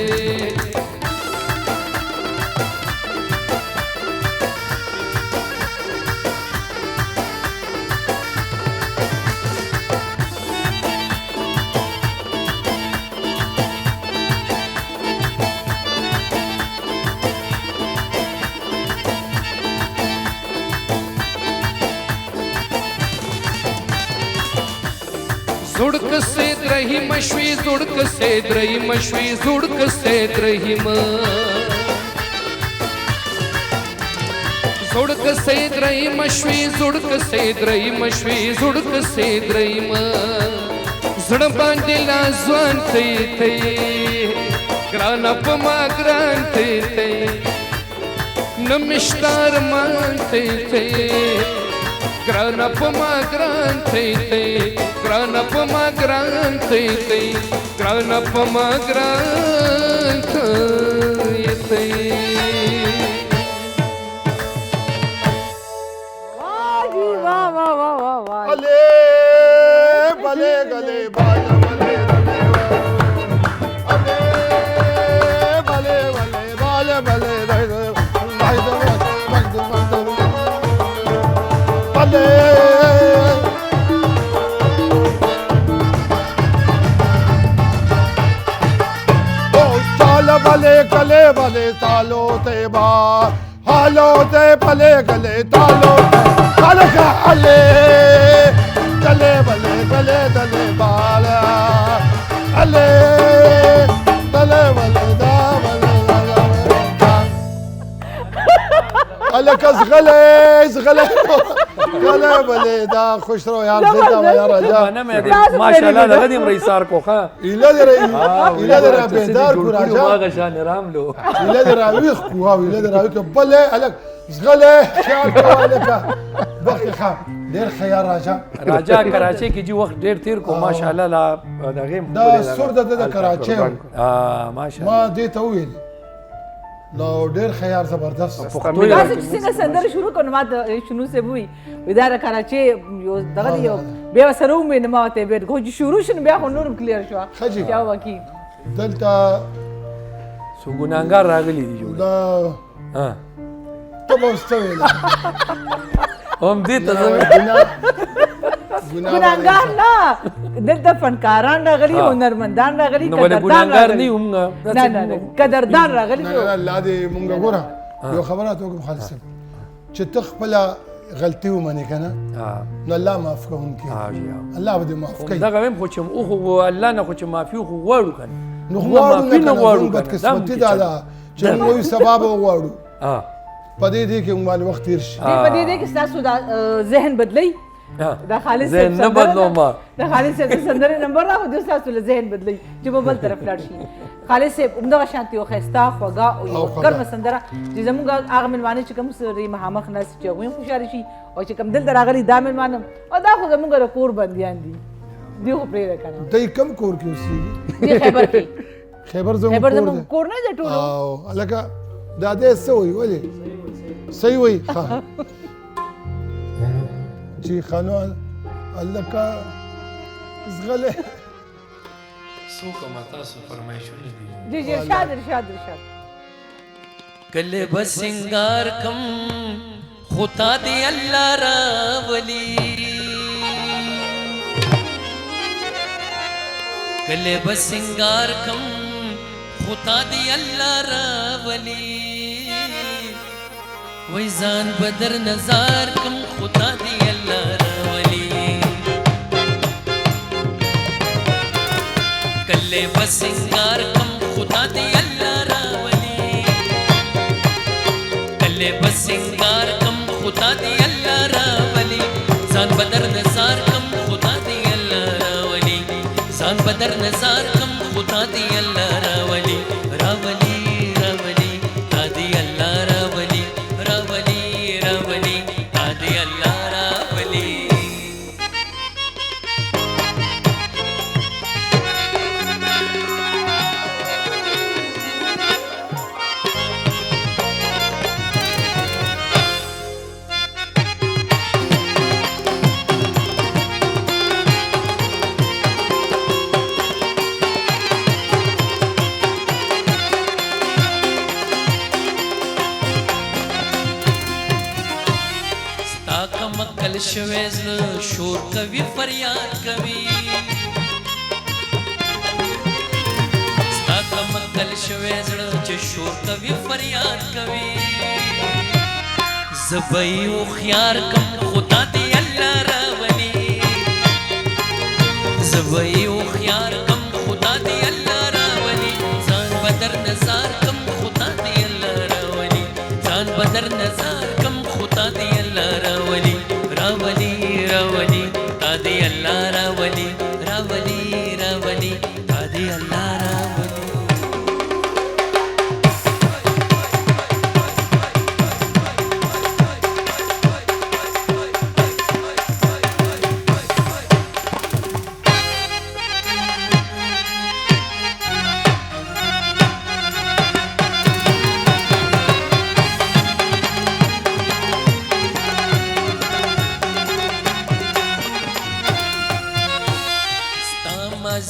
जुड़क से रही मशवी जुड़क से रही मशवी जुड़क से रही जुड़क से रही मशवी जुड़क से रही मशवी जुड़क से रही जुड़ बांधला ज्वान थे ग्रान पमा ग्रान थे नमिश्तार मानते थे ग्रान पमा ग्रान थे ग्रान पमा ग्रान थे ग्रान पमा ग्रान थे वाह वाह वाह वाह वाह अले भले गले बाल भले अले भले भले बाल भले अले गले गले भले तालो ते बा हालो ते भले गले तालो गले गले गले भले गले दले बाला गले गले भले दा भले अलग गले गले गले भले दा खुश रहो यार زنده و یا راجا ماشاءالله دغه دې مريسار کوخه इला दे रहा बेदार को राजा ما شان راملو इला दे रहा ويخ को इला दे रहा بله अलग غله خیال کوالک وخت خا ډیر خیا راجا کراچي کې چې وخت ډیر تیر کو ماشاءالله لا دغه دا سور د کراچي ماشاءالله ما دې ته ویل نو ډیر خیار زبردست تاسو چې څنګه سندره شروع کړو ما ته شنو سه وی اداره کراچي یو دغه یو بیا سره مې نه ماته به خو شروع شنه بیا خو نورم کلیر شو چا وکی دلته سو ګناګار راغلي دي جوړ دا ها ته مستوي هم دې ته ګناګار نه دلته فنکاران راغلي هنرمندان راغلي قدردان راغلي هم نه قدردان راغلي الله دې مونږ ګوره یو خبره ته کوم خالص چې تخپل غلطي ومنې کنه نو الله معاف کوونکی الله به دې معاف کوي دا غویم خو چې او خو الله نه خو چې معافي خو غواړو کنه نو غواړو بدقسمتي دا چې موږ سبب وغواړو پدې دې کې موږ وخت تیر شي پدې دې کې تاسو دا ذهن بدلی دا خالص ذهن نه بدلو ما دا خالص صاحب سندره نمبر راو د تاسو له ذهن بدلی چې په بل طرف لاړ شي خالص صاحب عمده شانتي او خستا خوګه او ګرم سندره چې زموږ هغه ملمانه چې کوم سری مخامخ ناس چې غوښ خوشاله شي او چې کوم دل دراغلي دا ملمانه او دا خو زموږ د کور بنديان دي دی خو پرې راکنه دای کم کور کې اوسېږي خیبر کې خیبر زموږ کور نه دی ټول او الګه دا دې سوي ولې صحیح وي جی خانوان الله کا زغله سوکه متا سو فرمایشونه دي جی ارشاد کله بسنگار کم خدا دی الله راولی کله بسنگار کم خدا دی الله راولی وای ځان بدر نظر کم خدا دی الله راولی کله بسنگار کم خدا دی الله راولی کله بسنگار کم خدا دی الله راولی ځان بدر نظر کم خدا دی الله راولی ځان بدر نظر کم خدا دی الله راولی راولی راولی دی الله راولی راولی راولی دی الله راولی شویز شور کوي فریاد کوي ستا کمکل شویز چې شور کوي فریاد کوي زبې او خيار کم خدا دی الله راولي زبې او خيار کم خدا دی الله راولي ځان بدر نظر کم خدا دی الله راولي ځان بدر نظر کم خدا دی الله راولي راولي راولي تادي الله راولي راولي راولي تادي الله راولي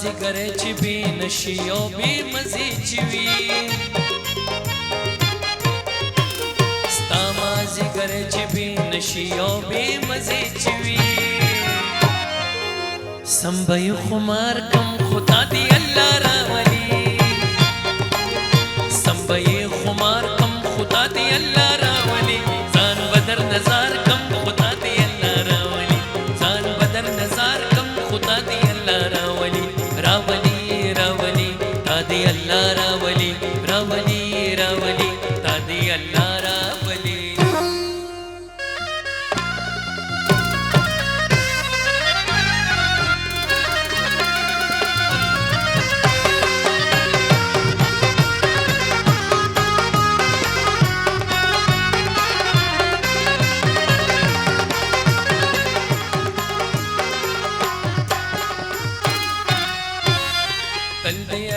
زګره چې به نشي او به مزي چوي ستا ما زګره چې به نشي او به مزي چوي سمبي خمار کم خدا دی الله راولي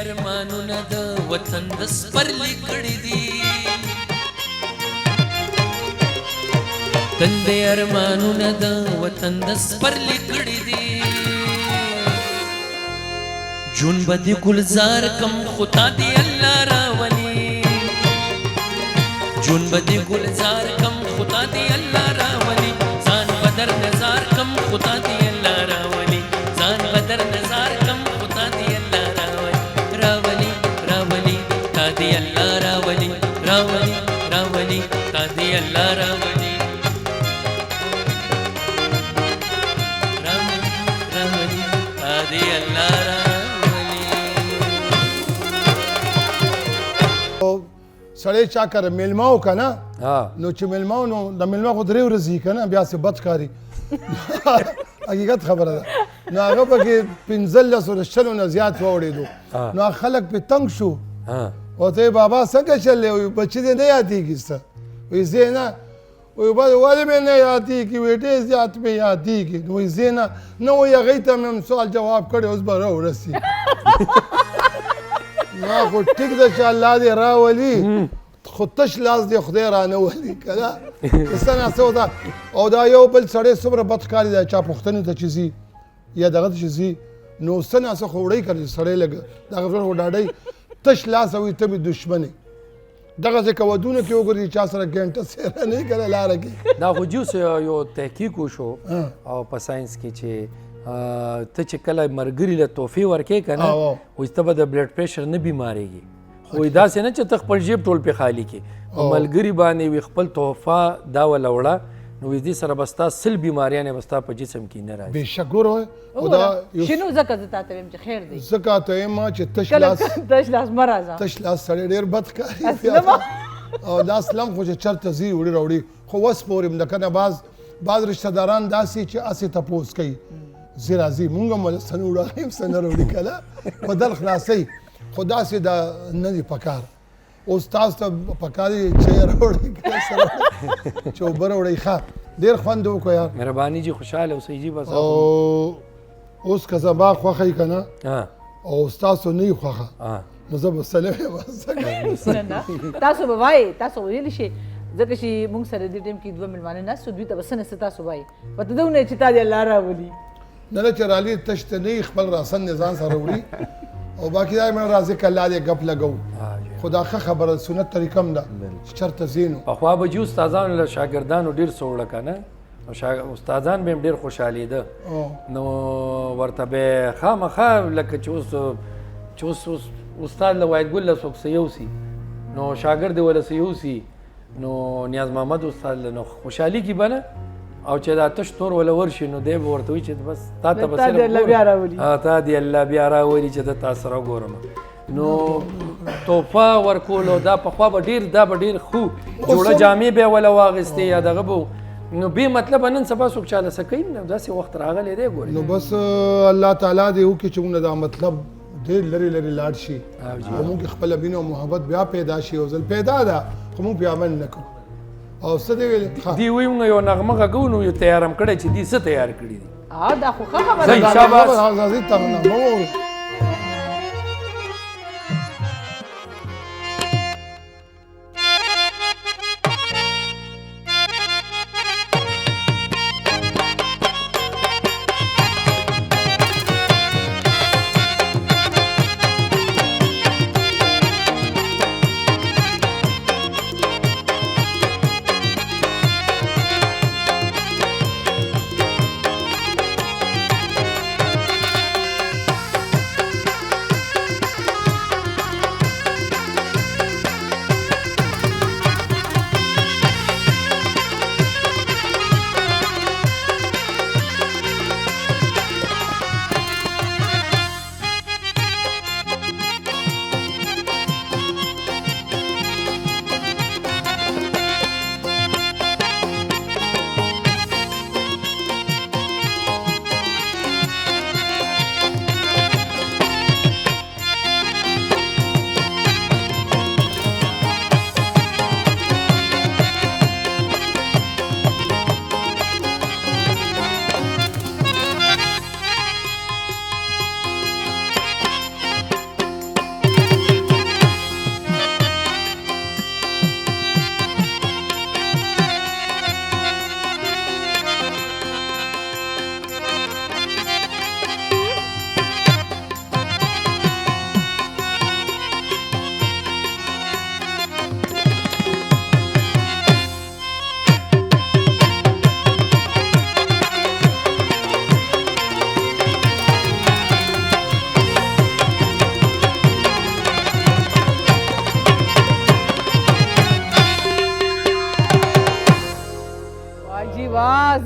ارمانونه د وطن د سپرلی کړي دي تل دې ارمانونه د وطن د سپرلی کړي دي جون بدی گلزار کم خدا دی الله راولي جون بدی گلزار کم خدا دی الله راولي ځان بدر نظر کم خدا دی الله راولي ځان بدر نظر کم خدا دی الله راولي راولي راولي تا دی الله راولي راولي راولي تا دی الله راولي راولي راولي تا دی الله راولي سړی چا کر میلماو کنه نو چې میلماو نو د میلما خو درې ورځې کنه بیا سه بد کاری حقیقت خبره ده نو هغه پکې 15 ورځې نه زیات وړېدو نو خلک په تنگ شو او ته بابا څنګه چلې وي بچی دې نه یادېږي څه وایي زه نه وایي بابا ولې مې نه یادېږي وایي ډېر زیات مې یادېږي نو وایي زه نه وایي هغې ته مې سوال جواب کړی اوس به راورسي نو خو ټیک ده چې الله دې راولي خو تش لاس دې خدای رانه ولي که نه څه ناڅه وته او دا یو بل سړی څومره بد ښکاري دا چا پوښتنې ته چې ځي یا دغه ته چې ځي نو څه ناڅه خو وړی کړي سړی لږ دغه خو ډاډی تش لاس وي ته مې دشمن یې دغسې که ودونه کې وګورې چا سره ګنټه سیره نه کنه لاره کې دا خو جوس یو تحقیق وشو او په ساینس کې چې ته چې کله ملګري له تحفې ورکې که نه وایي ته به د بلډ پریشر نه بیمارېږي خو وایي داسې نه چې ته خپل جیب ټول پې خالي کړې په ملګري باندې وي خپل تحفه دا وله وړه نو وایي دې سره به ستا سل بیماریانې به ستا په جسم کې نه راځي بېشک ګوره شنو ځکه زه تا ته وایم چې خیر دی ځکه ته وایم چې تش لاس مه راځه تش لاس سړی ډېر بد ښکاري او دا اسلم خو چې چېرته ځي وړي راوړي خو وس پورې م لکه نه بعض رشته داران داسې چې هسې تپوس کوي زه راځي مونږ هم څه نه وړو څه نه راوړي که نه بدل خلاصوي خو داسې دا نه دي پکار اوس تاسو ته پکار دي چې راوړئ چې اوبه راوړئ ښه ډېر خوند وکړو یار مهرباني جي خوشحاله اوسئ جي بس او اوس که زما خوښه یي که نه او ستاسو نه یي خوښه نو زه به سلام یم تاسو به وایئ تاسو ویلی شئ ځکه چې موږ سره دې ټایم کې دوه مېلمانه ناست وو دوی ته به څه نه څه تاسو وایئ ورته ده ونه چې تا دې الله راولي نه نه چې رالي تش ته نه خپل راسن نه ځان سره وړي او باقي دا مې راځي که الله دې ګپ لګو خو دا ښه خبره سنت طریقه هم ده چې چېرته ځې نو پخوا به جي استادانو له شاګردانو ډېر څه وړه که نه استادان به یې ډېر خوشحالېده نو ورته به یې خامخا لکه چې اوس استاد له وایدګل له څوک څه یوسي نو شاګرد یې وله څه یوسي نو نیاز محمد استاد له نو خوشحالي کي به نه او چې دا تش تور ولا ورشي نو دی به ورته وایي چې بس تا ته به صرف تا دې الله بیا راولي چې زه تا سره وګورم نو تحفه ورکولو دا پخوا به ډېر ښو جوړه جامې به یې وله واخېستې یا دغه به نو بې مطلبه نن سبا څوک چاله څه کوي نه داسې وخت راغلی دی ګورې نو بس الله تعالی دې وکړي چې موږ دا مطلب ډېر لرې لرې لاړ شي او موږ خپله مینه او محبت بیا پیدا شي او ځل پیدا ده خو موږ بیا عمل نه کوو او څه دی ویلې دی وایي موږ یو نغمه غږو نو یو تیار هم کړی چې دی څه تیار کړي دي دا خو ښه خبره ده شاباس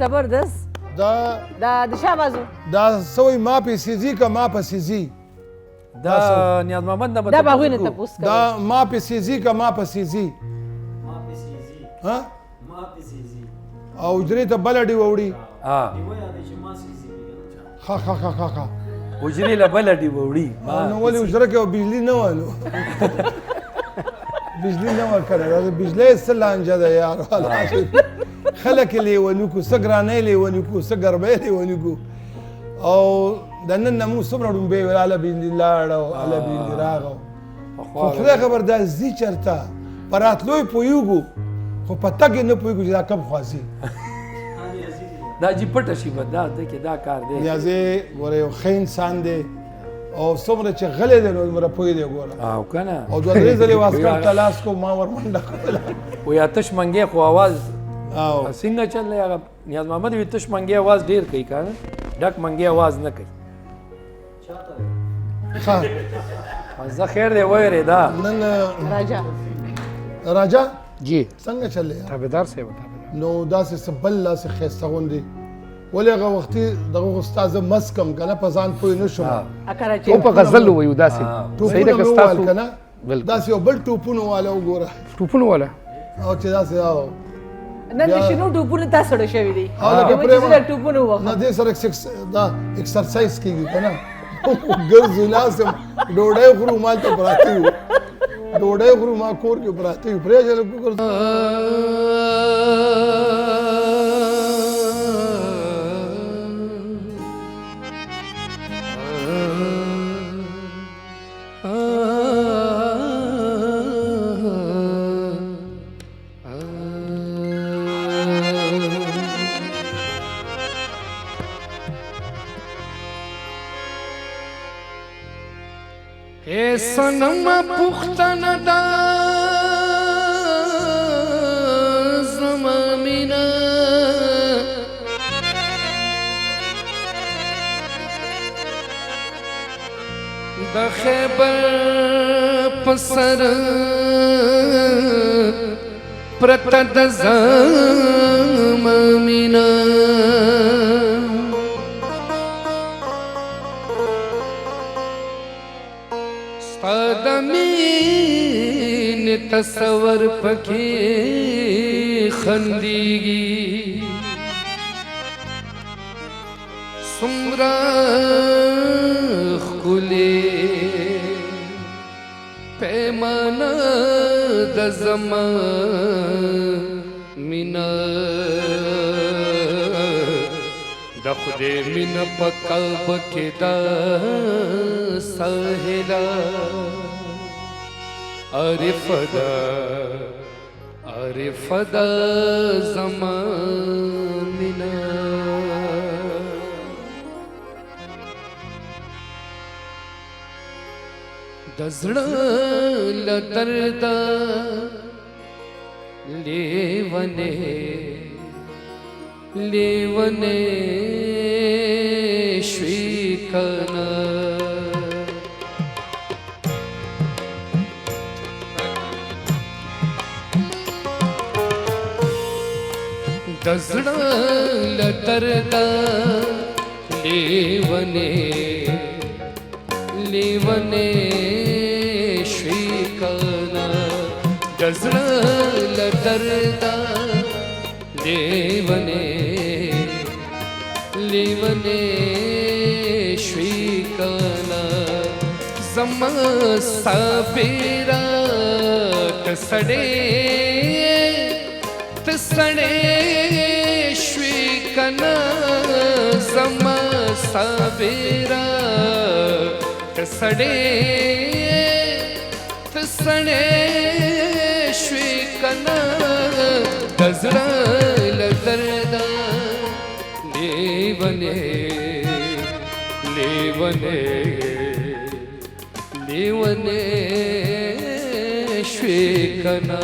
زبردست دا د شا بازو دا سوی ما په سیزی کا ما په سیزی دا نیاز محمد نه دا به هغوی نه تپوس کوي دا ما په سیزی کا ما په سیزی ها او درې ته بلډي وړي ها خا خا خا خا خا حجرې له بله ډي وړي نو ولې اجره کې بجلی نه وانو بجلی نه ورکړه دا بجلی څه لانجه ده یار خلک لیونی کو څه ګرانۍ لیونی کو څه ګرمۍ لیونی کو او د نن نه موږ څومره ډومبې ویل هله بجلي لاړه هله بجلي راغی خو خدای خبر دا ځي چېرته په راتلو یې پوهېږو خو په تګ یې نه پوهېږو چې دا کم خوا ځي دا جی پټه شي به دا ده کې دا کار دی نیازی ګوره یو ښه انسان دی او څومره چې غلی دی نو دومره پوه دی ګوره او که نه او دوه درې ځلې واسکټ ته لاس کو ما ورمنډه کوله وایي آتش منګی خو اواز او څنګه چل دی هغه نیاز محمد وایي تش منګی اواز ډېر کوي که نه ډک منګی اواز نه کوي ښه زه خیر دی ویرېده نن راجا راجا جی څنګه چلې تابعدار صاحب تابعدار نو داسې څه بل داسې ښایسته غوندې ولې هغه وختي دغه استاد زه مست کم که نه په ځان پوه نه شوم اکراچي او په غزل وایو داسې صحیح ده ټوپونه که مې وویل ستاسو که نه بالکل داسې یو بل ټوپونه والا وګوره ټوپونه والا او چې داسې او نن د شنو ټوپونه تا سړه شوي دي او لکه یو چې پرېمه زه ټوپونه ووهم نه دې سره دا اکسرسایز کېږي که نه ګرځو ناست یم ډوډۍ خورو مالته پراته یو ډوډۍ خورو ما کور کې پراته یو پرېږده لږ وګرځو اے صنم پختن دا زمامینا دا خیبر پسر پرت دا زمامینا مین تصور پکې خندېږي څومره ښکلې پیمانه د زما مینه د خدای مینه په قلب کې دا ساحله عارف دا زماننا د زړه له درده لیونې شوي کنه د زړه له درده لیونې شوي کنه د زړه له درده لیونې شوي کنه زما صابره تسړې شوي کنه زما صابره تسړې شوي کنه د زړه له درده لیونې شوي کنه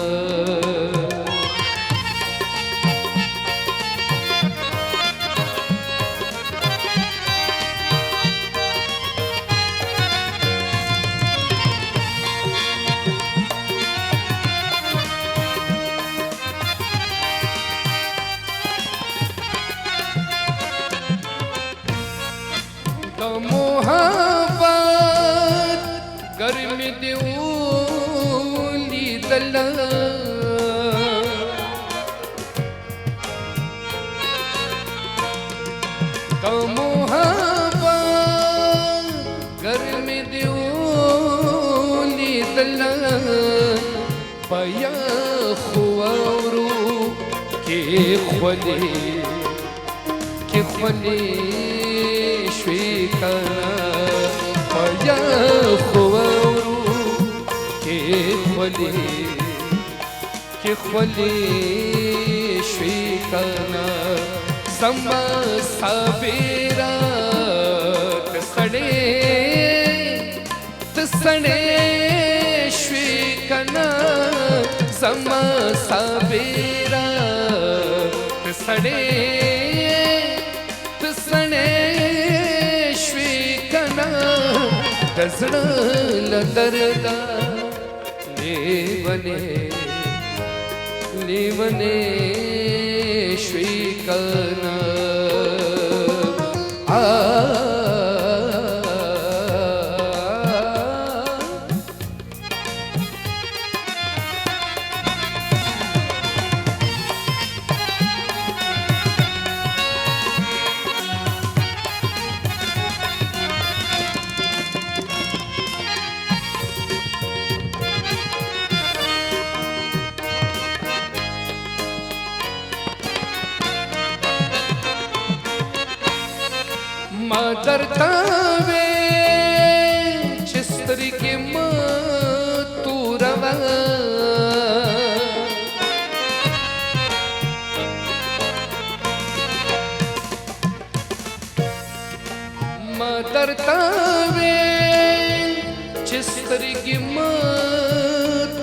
د محبت ګرمې دې ولیدله د محبت ګرمې دې ولیدله په یخو واورو کې خولې شوې کنه په یخو واورو کې خولې شوې کنه زما صابره ته سړې شوې کنه زما صابره ته سړې شوې کنه د زړه له درده لیونې شوې کنه ما درته وې چې سترګې مه توروه ما درته وې چې سترګې مه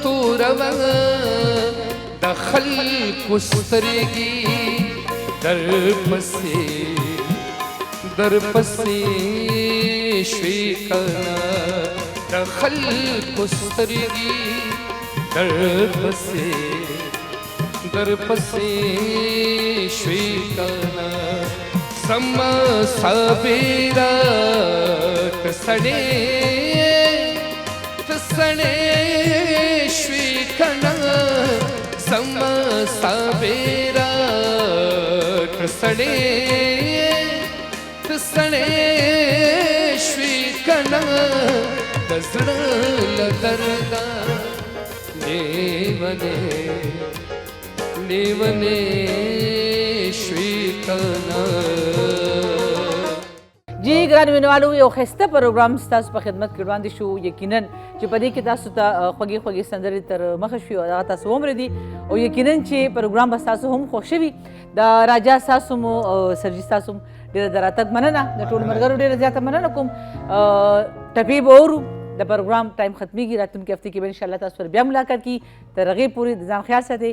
توروه د خلکو سترګې در پسې شوې کنه د خلکو سترګې در پسې شوې کنه زما صابره ته سړې شوې کنه زما صابره ته سړې شوې کنه د زړه له درده لیونې شوې کنه جی ګرانو مینوالو یو ښایسته پروګرام ستاسو په خدمت کې وړاندې شو یقینا چې په دې کې تاسو ته خوږې سندرې تر مخه شوي او هغه تاسو ومرېدي او یقینا چې پروګرام به ستاسو هم خوښ شوي د راجا ستاسو مو سرجي ستاسو ډېره د راتګ مننه د ټولو ملګرو ډېره زیاته مننه کوم ټپې به اورو د پروګرام ټایم ختمېږي راتلونکي هفتې کې به انشاءالله تاسو سره بیا ملاقات کړي تر هغې پورې د ځان خیال ساتئ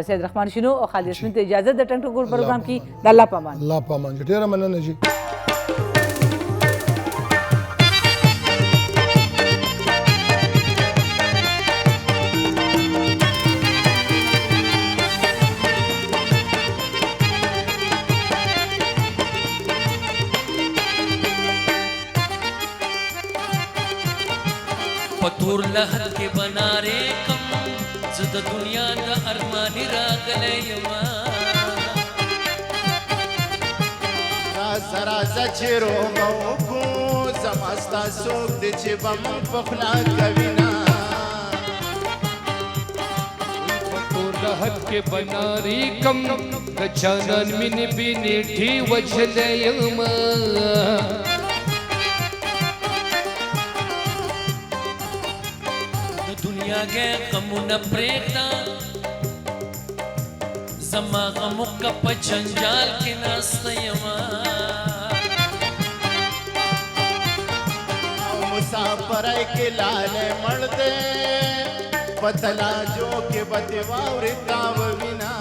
سید رحمان شینو او خالد یاسمین ته اجازه د ټنګ ټکور پروګرام کې د الله په امان ډېره مننه جي پتور لحد کې بنارې کم زه د دنیا د ارماني راغلی یما راځه چې روغه وکړو زما ستا څوک دی چې به مونږ په خوله کوینه پتور لحد کې بنارې کم د جانان مینې بې نیټې وجلی یما دنیا گئے غمونه پریږده زما غمو که په جنجال کې ناسته یمه او مسافرۍ کې لالی مړ دی په تلاجو کې به دې واورې تاوه وینه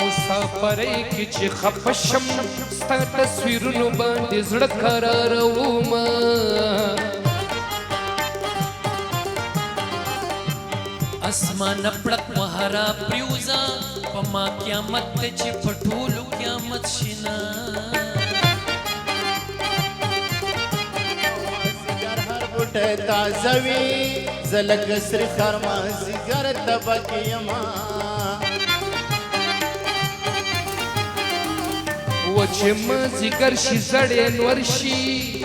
مسافرۍ کې چې خفه شم ستا تصویرونو باندې زړه قرارومه اسمان پړق مهارا پریوزا پما قیامت ته چې پټولو قیامت شینا بوټه تازوي زلګ سر خرما زګر تبکیما و چې ما زیګر شي زړې نور شي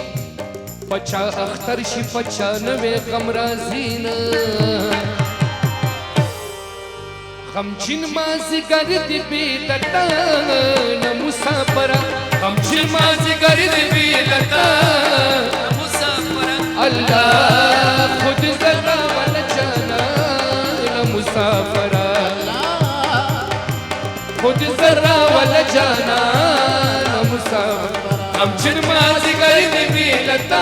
پچا اختر شي پچا نوې غم رازینا غمچین ما زیګر دی بیلتا نه مسافر غمچین ما زیګر دی بیلتا اللہ خود ذرا والا جانا نہ مسافرہ خود ذرا والا جانا نہ مسافرہ ہم چرمازی گرد بیلتا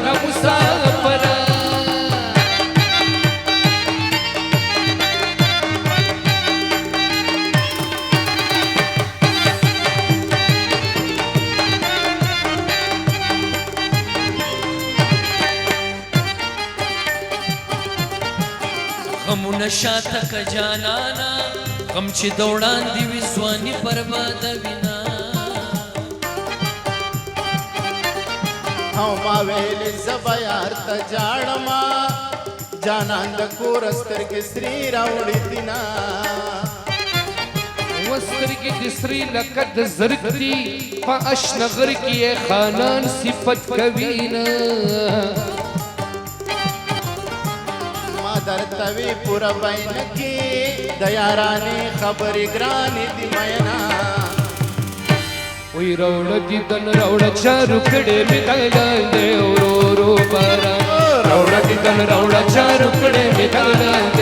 نہ مسافرہ غمونه شاته که جانانا غم چې دوړان دی وي ځواني برباده وینا او ما ویل زبا یار ته جاړما جانان د کور سترګې سری راوړې دینا وسترګې د سری لکه د زرګ دي په اشنغر کې خانان صفت کوي نه درتوی پورا بین کی دیارانی خبری گرانی دی مینا وی روڑا دیدن روڑا چارو کڑے می دلال دے رو رو بارا روڑا دیدن روڑا چارو کڑے می دلال